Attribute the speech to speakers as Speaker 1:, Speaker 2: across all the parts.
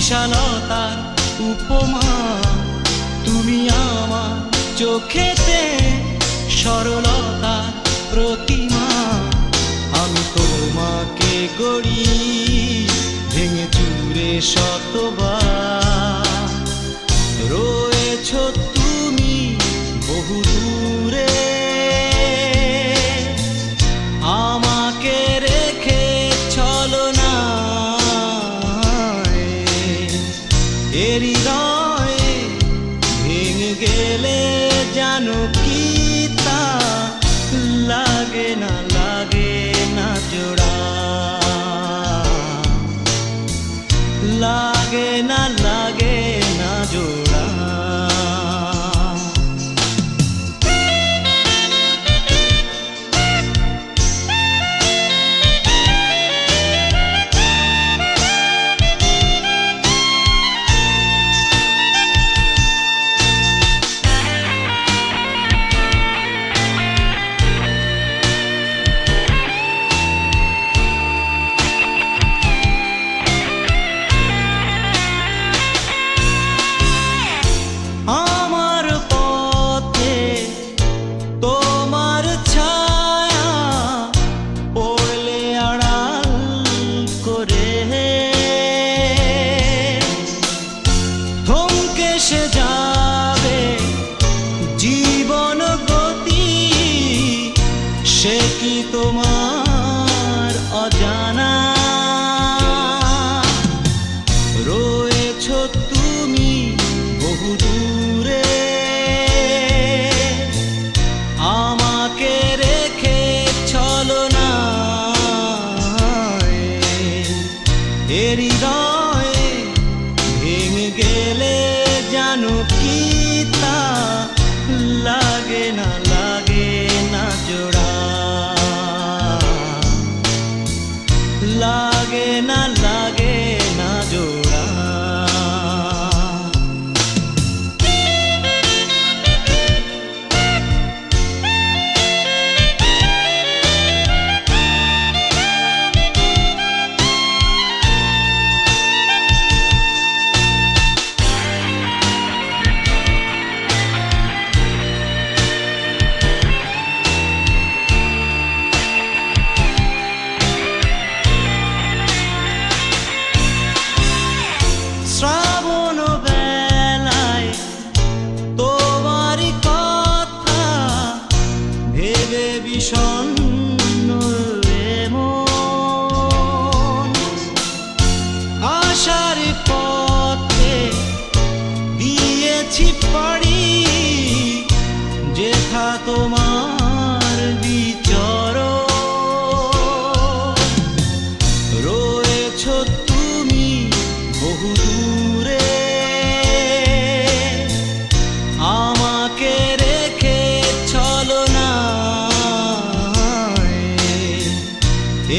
Speaker 1: বিশালতার উপমা তুমি আমার চোখেতে, সরলতার প্রতিমা। আমি তোমাকে গড়ি ভেঙে চুরে শতবার, রয়েছ তুমি বহু দূরে, আমাকে রেখে চলো না এ হৃদয়ে। ভেঙে গেলে জানো কি তা লাগে না, লাগে না জোড়া, লাগে না, লাগে না জোড়া। সে যাবে জীবন গতি, সে কি তোমার অজানা? রয়েছ তুমি বহু দূরে, আমাকে রেখে চলো না এ হৃদয়ে। ভেঙে গেলে জানো কি তা লাগে না, লাগে না জোড়া, লাগে না, লাগে না জোড়া। শ্রাবণ বেলায় তোমারই কথা ভেবে বিষণ্ণ মন, আশার পথে দিয়েছি পাড়ি, যেথা তোমার বিচরণ। রয়েছ তুমি বহু দূরে, আমাকে রেখে চলো না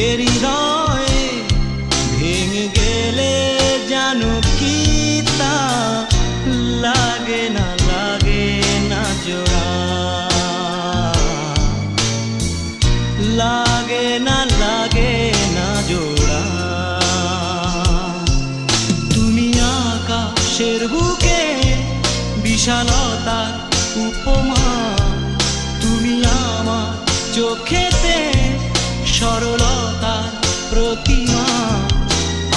Speaker 1: এ হৃদয়ে। ভেঙে গেলে জানো কি তা লাগে না, লাগে না জোড়া, লাগে না, লাগে না জোড়া। তুমি আকাশের বুকে বিশালতার উপমা, তুমি আমার চোখেতে সরলতার প্রতিমা।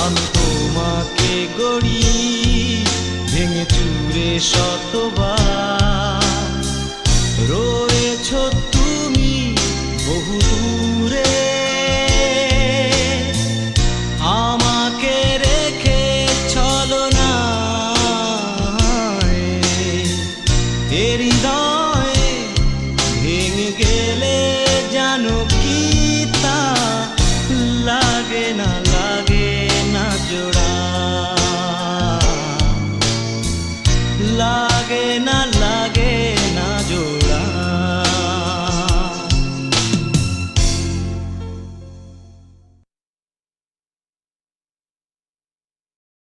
Speaker 1: আমি তোমাকে গড়ি ভেঙে চুরে শতবার, রয়েছ তুমি বহু দূরে, আমাকে রেখে চলো না এ হৃদয়ে। ভেঙে গেলে জানো কি তা লাগে না, লাগে না জোড়া, লাগে না।